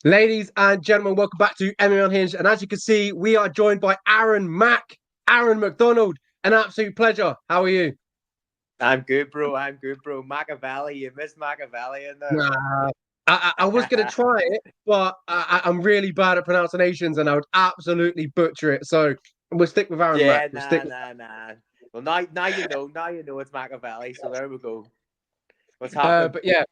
Ladies and gentlemen, welcome back to MMA Unhinged. And as you can see, we are joined by Aaron Mcdonald. An absolute pleasure. How are you? I'm good, bro. I'm good, bro. Machiavelli, you missed Machiavelli in there. Nah, I was going to try it, but I'm really bad at pronunciations and I would absolutely butcher it. So we'll stick with Aaron Mack. Yeah, We'll stick. nah. Well, now you know. Now you know it's Machiavelli. So there we go. What's happening? But yeah,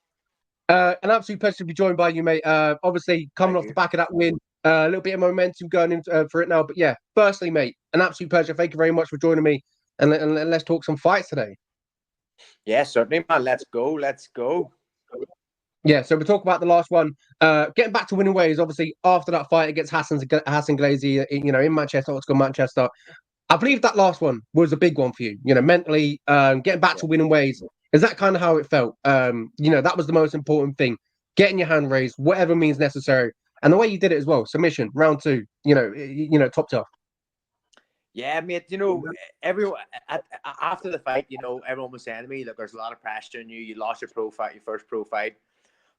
an absolute pleasure to be joined by you, mate. Obviously, coming Thank off the you. back of that win, a little bit of momentum going in for it now. But yeah, firstly, mate, an absolute pleasure. Thank you very much for joining me. And let's talk some fights today. Yeah, certainly, man. Let's go. Let's go. Yeah, so we'll talk about the last one. Getting back to winning ways, obviously, after that fight against Hassan Glazy, in Manchester, Oktagon, Manchester. I believe that last one was a big one for you, mentally, getting back Yeah. to winning ways. Is that kind of how it felt? That was the most important thing. Getting your hand raised, whatever means necessary. And the way you did it as well, submission, round two, top tough. Yeah, mate. Everyone after the fight, everyone was saying to me, "Look, there's a lot of pressure on you. You lost your pro fight, your first pro fight."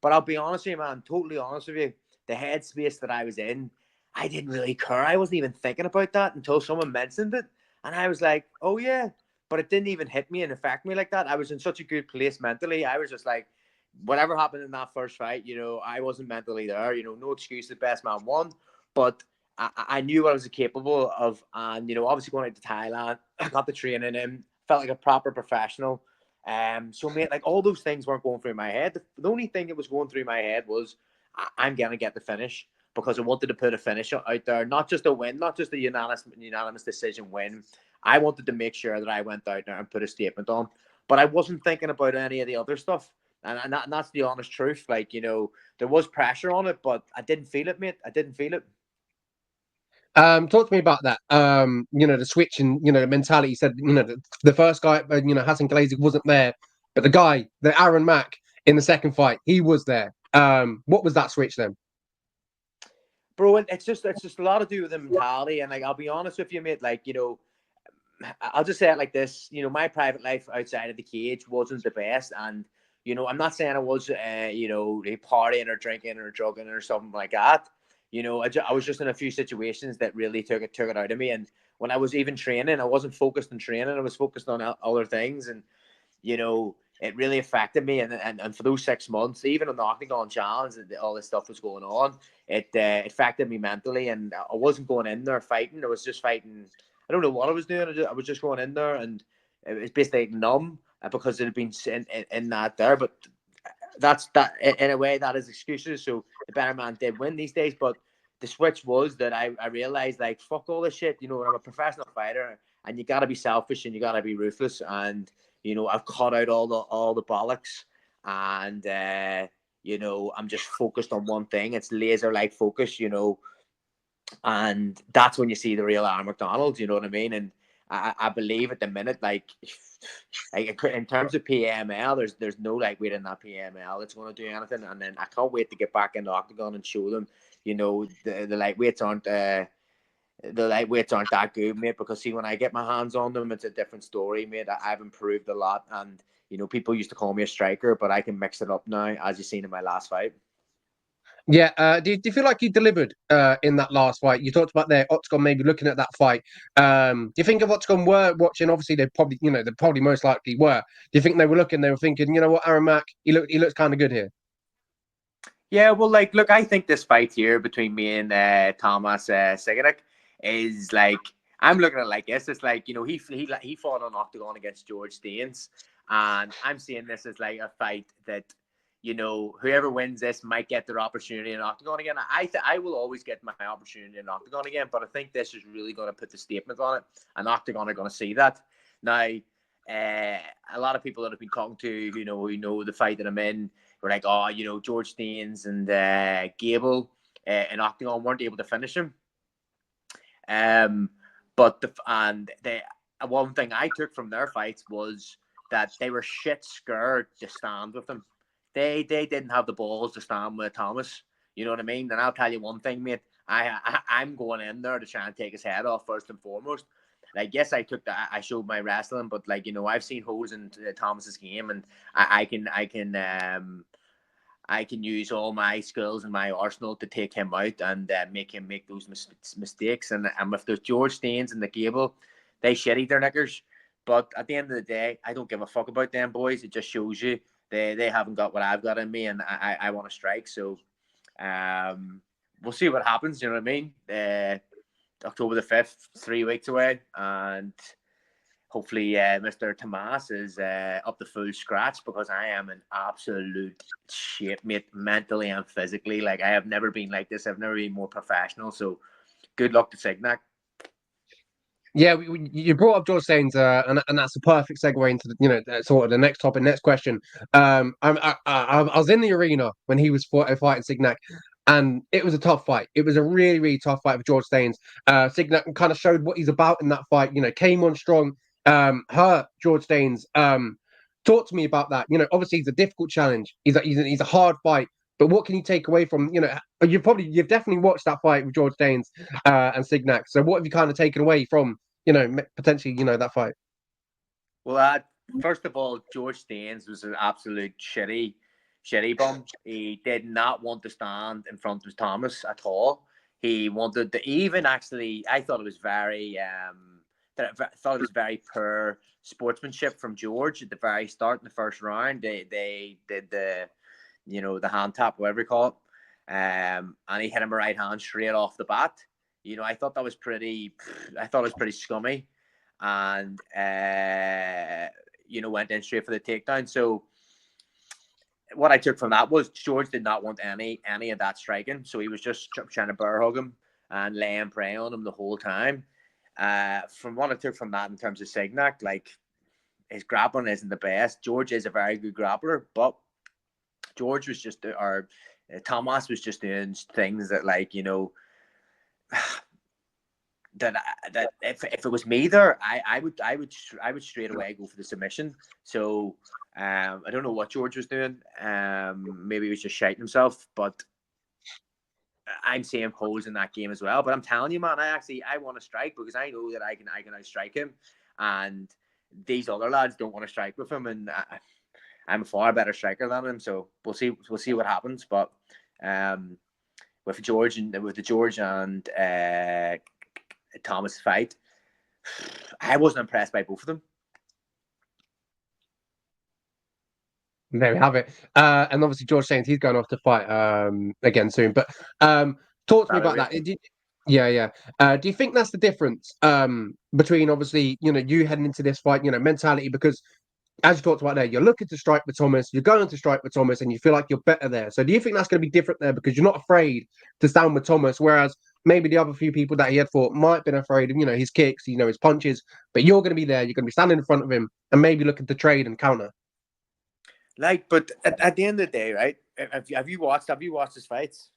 But I'll be honest with you, man, totally honest with you. The headspace that I was in, I didn't really care. I wasn't even thinking about that until someone mentioned it. And I was like, oh, yeah. But it didn't even hit me and affect me like that. I was in such a good place mentally. I was just like, whatever happened in that first fight, I wasn't mentally there. No excuse, the best man won. But I knew what I was capable of. And, obviously going out to Thailand, I got the training in, felt like a proper professional. So mate, like all those things weren't going through my head. The only thing that was going through my head was I'm gonna get the finish because I wanted to put a finish out there, not just a win, not just a unanimous decision win. I wanted to make sure that I went out there and put a statement on. But I wasn't thinking about any of the other stuff. And that's the honest truth. Like, there was pressure on it, but I didn't feel it, mate. I didn't feel it. Talk to me about that. The switch and the mentality. You said the first guy, Hassan Glazy wasn't there, but the Aaron Mack in the second fight, he was there. What was that switch then? Bro, it's just a lot to do with the mentality. And like I'll be honest with you, mate, like, I'll just say it like this. My private life outside of the cage wasn't the best. And, I'm not saying I was, partying or drinking or drugging or something like that. I was just in a few situations that really took it out of me. And when I was even training, I wasn't focused on training. I was focused on other things. And, it really affected me. And for those 6 months, even on the Octagon challenge, all this stuff was going on. It affected me mentally. And I wasn't going in there fighting. I was just fighting. I don't know what I was doing. I was just going in there, and it was basically numb because it had been in that there. But that's that in a way that is excuses. So the better man did win these days. But the switch was that I realized, like, fuck all this shit. I'm a professional fighter, and you got to be selfish and you got to be ruthless. And I've cut out all the bollocks, and I'm just focused on one thing. It's laser like focus. And that's when you see the real Aaron McDonald, you know what I mean? And I believe at the minute, like in terms of PML, there's no lightweight in that PML that's going to do anything. And then I can't wait to get back in the Octagon and show them, the lightweights aren't that good, mate. Because see, when I get my hands on them, it's a different story, mate. I've improved a lot, and people used to call me a striker, but I can mix it up now, as you've seen in my last fight. Yeah, do you feel like you delivered in that last fight? You talked about their Octagon maybe looking at that fight. Do you think if Octagon were watching? Obviously, they probably most likely were. Do you think they were looking? They were thinking, you know what, Aaron Mack, he looks kind of good here. Yeah, well, like, look, I think this fight here between me and Thomas Siganek is like, I'm looking at it like this. It's like, he fought on Octagon against George Staines, and I'm seeing this as like a fight that, whoever wins this might get their opportunity in Octagon again. I will always get my opportunity in Octagon again, but I think this is really going to put the statement on it, and Octagon are going to see that. Now, a lot of people that have been talking to, who know the fight that I'm in, were like, oh, George Staines and Gable in Octagon weren't able to finish him. But one thing I took from their fights was that they were shit scared to stand with him. They didn't have the balls to stand with Thomas. You know what I mean? And I'll tell you one thing, mate. I'm going in there to try and take his head off first and foremost. Like, yes, I showed my wrestling, but like, I've seen holes in Thomas's game, and I can I can use all my skills and my arsenal to take him out and make him make those mistakes. And with the George Staines and the Gable, they shitty their knickers. But at the end of the day, I don't give a fuck about them boys. It just shows you they haven't got what I've got in me, and I want to strike. So we'll see what happens. You know what I mean? October the 5th, 3 weeks away, and hopefully Mr. Tomas is up to full scratch, because I am in absolute shape, mate, mentally and physically. Like, I have never been like this. I've never been more professional. So good luck to Signac. Yeah, you brought up George Staines, and that's a perfect segue into sort of the next topic, next question. I was in the arena when he was fighting Signac, and it was a tough fight. It was a really, really tough fight for George Staines. Signac kind of showed what he's about in that fight. Came on strong, hurt George Staines. Talk to me about that. Obviously it's a difficult challenge. He's a hard fight. But what can you take away from, you've definitely watched that fight with George Staines and Signac. So what have you kind of taken away from, potentially, that fight? Well, first of all, George Staines was an absolute shitty bum. He did not want to stand in front of Thomas at all. He wanted to even actually. I thought it was very poor sportsmanship from George at the very start in the first round. They did the hand tap, whatever you call it, and he hit him a right hand straight off the bat. I thought that was pretty. I thought it was pretty scummy, and went in straight for the takedown. So what I took from that was George did not want any of that striking, so he was just trying to bear hug him and lay and pray on him the whole time. From what I took from that in terms of Signac, like, his grappling isn't the best. George is a very good grappler, but George was just, or Thomas was just doing things that, like, that if it was me there, I would straight away go for the submission. So I don't know what George was doing. Maybe he was just shiting himself, but I'm seeing holes in that game as well. But I'm telling you, man, I want to strike, because I know that I can outstrike him, and these other lads don't want to strike with him, and I'm a far better striker than him. So we'll see what happens. But with the George and Thomas fight, I wasn't impressed by both of them. There we have it. And obviously George Staines, he's going off to fight again soon. But talk to me about that. Yeah. Do you think that's the difference between, obviously, you heading into this fight, mentality? Because as you talked about there, you're looking to strike with Thomas, you're going to strike with Thomas, and you feel like you're better there. So do you think that's going to be different there, because you're not afraid to stand with Thomas, whereas maybe the other few people that he had fought might have been afraid of, his kicks, his punches, but you're going to be there, you're going to be standing in front of him and maybe looking to trade and counter? Like, but at the end of the day, right? Have you watched his fights?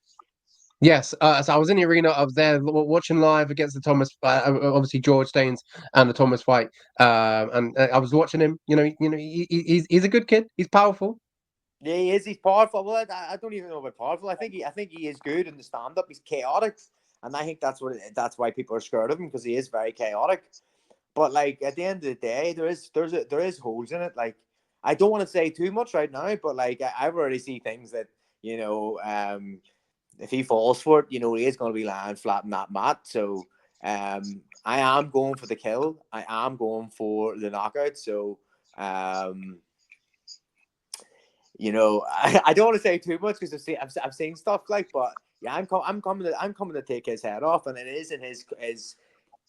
Yes, so I was in the arena. I was there watching live against the Thomas, obviously George Staines and the Thomas fight, and I was watching him. He's a good kid. He's powerful. Yeah, he is. He's powerful. Well, I don't even know about powerful. I think he is good in the stand up. He's chaotic, and I think that's why people are scared of him, because he is very chaotic. But, like, at the end of the day, there is holes in it. Like, I don't want to say too much right now, but, like, I've already seen things that, if he falls for it, he is going to be lying flat in that mat. So I am going for the kill. I am going for the knockout. So I don't want to say too much, because I've seen stuff, like, but yeah, I'm coming to take his head off, and it is in his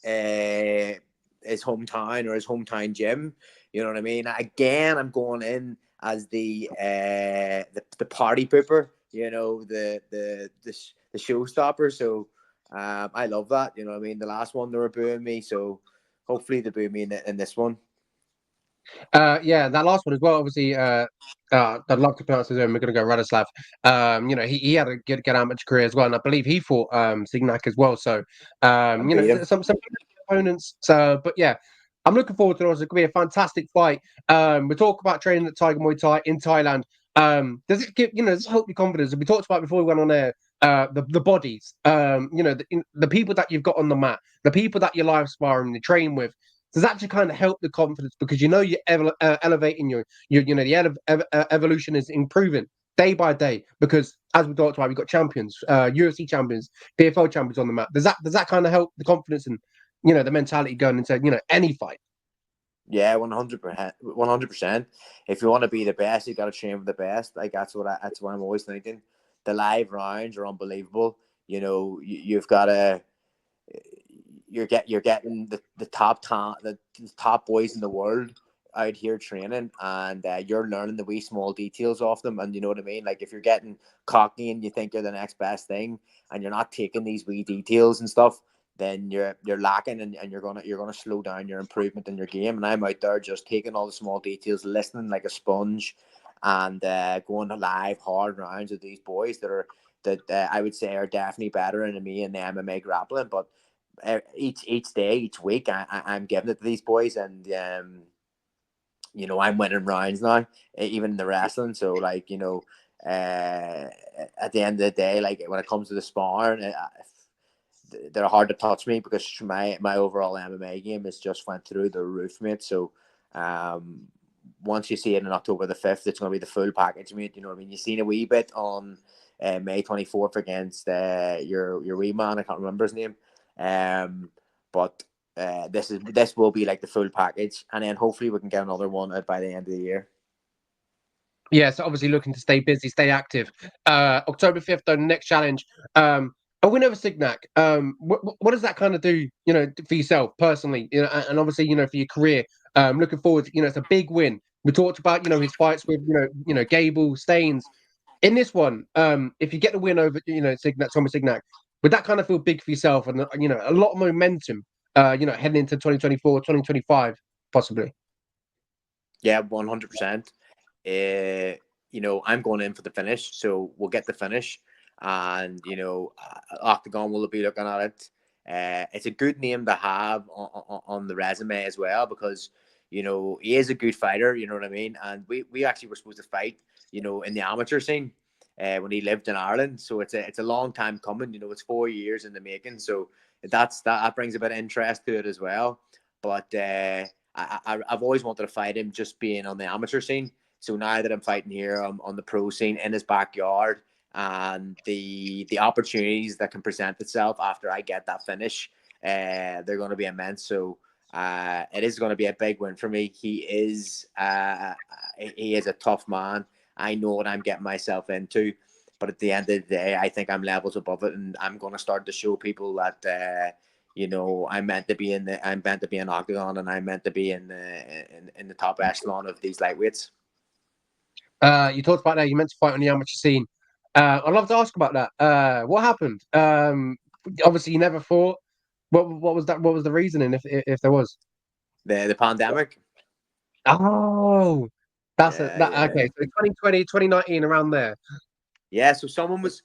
hometown, or his hometown gym. You know what I mean? Again, I'm going in as the party pooper. The showstopper. So I love that. You know what I mean? The last one they were booing me, so hopefully they boo me in this one. Yeah, that last one as well. Obviously, I'd love to pronounce his name. We're going to go Radislav. He had a good amateur career as well, and I believe he fought Signac as well. So, some opponents. So, but yeah, I'm looking forward to it. It's going to be a fantastic fight. We talk about training at Tiger Muay Thai in Thailand. Does it give does it help your confidence? We talked about before we went on there. The bodies. The people that you've got on the mat, the people that you're live sparring, you train with. Does actually kind of help the confidence, because you're elevating the evolution is improving day by day, because as we talked about, we've got champions, UFC champions, PFL champions on the map. Does that kind of help the confidence and the mentality going into any fight? Yeah, 100%. 100%. If you want to be the best, you got to train with the best. Like that's what I'm always thinking. The live rounds are unbelievable. You've got to you're getting the top boys in the world out here training, and you're learning the wee small details of them. And you know what I mean? Like if you're getting cocky and you think you're the next best thing, and you're not taking these wee details and stuff, then you're lacking, and you're gonna slow down your improvement in your game. And I'm out there just taking all the small details, listening like a sponge, and going to live hard rounds with these boys that I would say are definitely better than me in the MMA grappling. But each day, each week, I'm giving it to these boys, and I'm winning rounds now, even in the wrestling. So like at the end of the day, like when it comes to the sparring, they're hard to touch me because my overall MMA game has just went through the roof, mate. So once you see it on October the 5th, it's going to be the full package, mate. You know what I mean? You've seen a wee bit on May 24th against your wee man. I can't remember his name. But this will be like the full package, and then hopefully we can get another one by the end of the year. Yeah, so obviously looking to stay busy, stay active. October 5th, though, next challenge. A win over Signac. What does that kind of do, for yourself personally, and obviously, for your career? Looking forward, it's a big win. We talked about, his fights with, Gable, Staines. In this one, if you get the win over, Signac, Thomas Signac, would that kind of feel big for yourself and, a lot of momentum, heading into 2024, 2025, possibly? Yeah, 100%. I'm going in for the finish, so we'll get the finish, and Octagon will be looking at it. It's a good name to have on the resume as well, because he is a good fighter. You know what I mean? And we actually were supposed to fight, in the amateur scene, when he lived in Ireland. So it's a long time coming. It's 4 years in the making. So that brings a bit of interest to it as well. But I've always wanted to fight him, just being on the amateur scene. So now that I'm fighting here on the pro scene in his backyard, and the opportunities that can present itself after I get that finish, they're going to be immense. So it is going to be a big win for me. He is a tough man. I know what I'm getting myself into, but at the end of the day, I think I'm levels above it, and I'm going to start to show people that I'm meant to be I'm meant to be an Octagon, and I'm meant to be in the top echelon of these lightweights. You talked about that. You meant to fight on the amateur scene. I'd love to ask about that. What happened? Obviously, you never fought. What was that? What was the reasoning, if there was? The pandemic. Oh, that's it. Yeah. Okay, so 2020, 2019, around there. Yeah, so someone was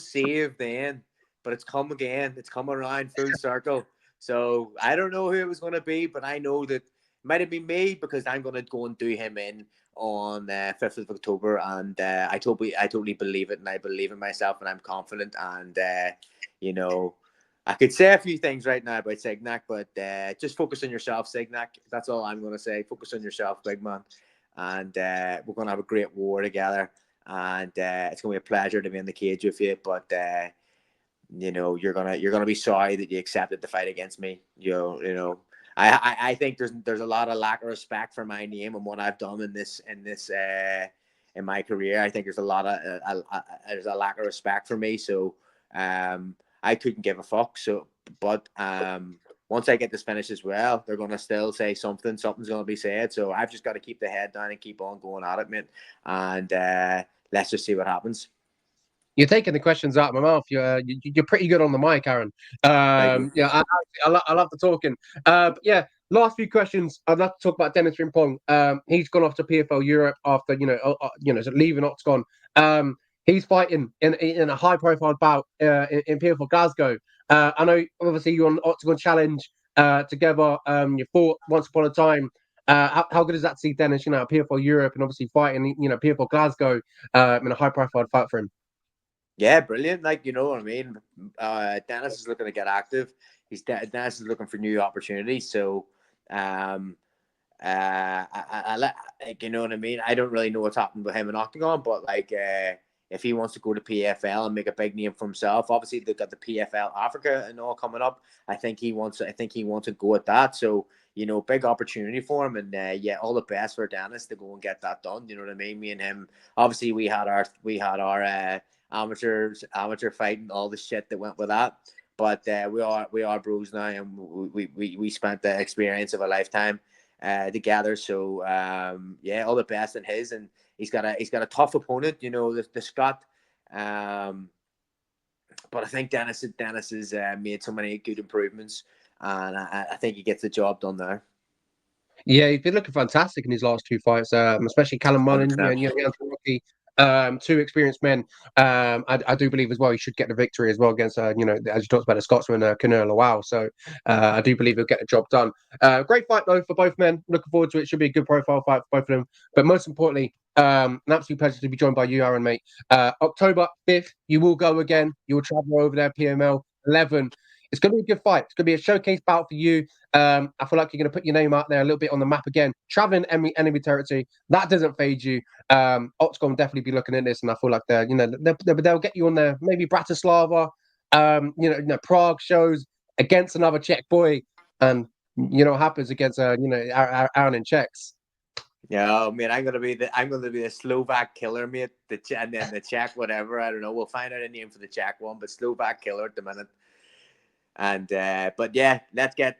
saved then, but it's come again. It's come around full circle. So I don't know who it was going to be, but I know that it might have been me, because I'm going to go and do him in on 5th of October, and I totally believe it, and I believe in myself, and I'm confident, and you know. I could say a few things right now about Signac, but just focus on yourself, Signac. That's all I'm going to say. Focus on yourself, big man, and we're going to have a great war together, and it's gonna be a pleasure to be in the cage with you. But you're gonna be sorry that you accepted the fight against me. I think there's a lot of lack of respect for my name and what I've done in my career. I think there's a lot of there's a lack of respect for me. So I couldn't give a fuck. So, but once I get this finish as well, they're gonna still say something. Something's gonna be said. So I've just got to keep the head down and keep on going at it, mate. And let's just see what happens. You're taking the questions out of my mouth. You're pretty good on the mic, Aaron. Thank you. Yeah, I love the talking. But yeah, last few questions. I'd love to talk about Dennis Rimpong. He's gone off to PFL Europe after leaving Oktagon. He's fighting in a high profile bout in PFL Glasgow. I know obviously you're on Oktagon Challenge together. You fought once upon a time. How good is that to see Dennis, PFL Europe, and obviously fighting, PFL Glasgow in a high profile fight for him? Yeah, brilliant. Like, you know what I mean? Dennis is looking to get active. Dennis is looking for new opportunities. So, Like, you know what I mean. I don't really know what's happened with him in Octagon, but like, if he wants to go to PFL and make a big name for himself, obviously they've got the PFL Africa and all coming up. I think he wants to go at that. So, you know, big opportunity for him, and yeah, all the best for Dennis to go and get that done. You know what I mean? Me and him, obviously, we had our amateur fight and all the shit that went with that. But we are bros now, and we spent the experience of a lifetime together. So yeah, all the best in his, and he's got a tough opponent, you know, the Scot. But I think Dennis has made so many good improvements, and I think he gets the job done there. Yeah, he's been looking fantastic in his last two fights, especially Callum Mullen, you 100%. know, Anthony Rocky, two experienced men. I do believe as well he should get the victory as well against, you know, as you talked about the Scotsman, Conor Lawal. So I do believe he'll get the job done. Great fight though for both men. Looking forward to it. Should be a good profile fight for both of them. But most importantly, an absolute pleasure to be joined by you, Aaron, mate. October 5th, you will go again. You will travel over there, PML 11. It's going to be a good fight. It's going to be a showcase bout for you. I feel like you're going to put your name out there a little bit on the map again. Traveling enemy territory, that doesn't fade you. Oktagon will definitely be looking at this, and I feel like they'll get you on there. Maybe Bratislava, Prague shows against another Czech boy, and you know what happens against Aaron in Czechs. Yeah, man, I'm gonna be the Slovak killer, mate. And then the Czech, whatever. I don't know. We'll find out a name for the Czech one, but Slovak killer at the minute. And but yeah, let's get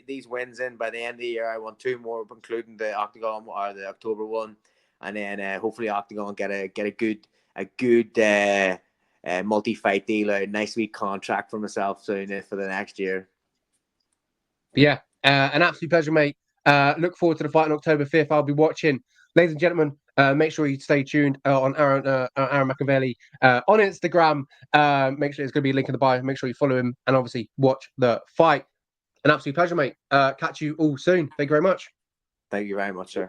these wins in by the end of the year. I want 2 more, including the Octagon or the October one, and then hopefully Octagon get a good multi-fight deal, a nice wee contract for myself soon for the next year. Yeah, an absolute pleasure, mate. Look forward to the fight on October 5th. I'll be watching. Ladies and gentlemen, make sure you stay tuned on Aaron McAvelli on Instagram. Make sure there's going to be a link in the bio. Make sure you follow him and obviously watch the fight. An absolute pleasure, mate. Catch you all soon. Thank you very much. Thank you very much, sir.